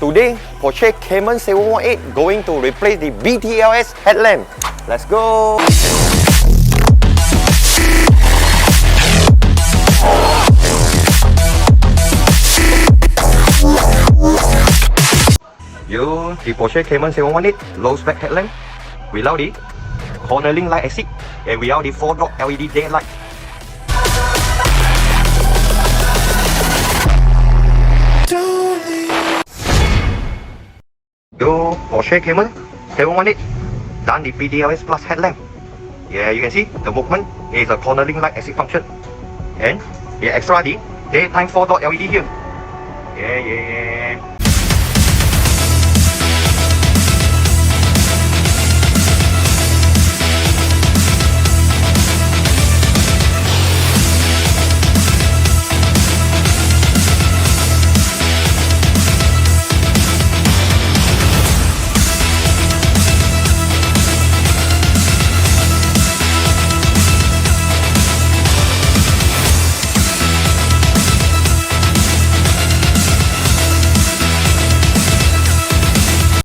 Today, Porsche Cayman 718 going to replace the PDLS headlamp. Let's go! The Porsche Cayman 718 low spec headlamp without the cornering light exit and without the 4-dot LED daylight. Yo, Porsche Cayman 718 done the PDLS plus headlamp. Yeah, you can see the movement is a cornering light exit function, and extra the daytime 4-dot LED here. Yeah.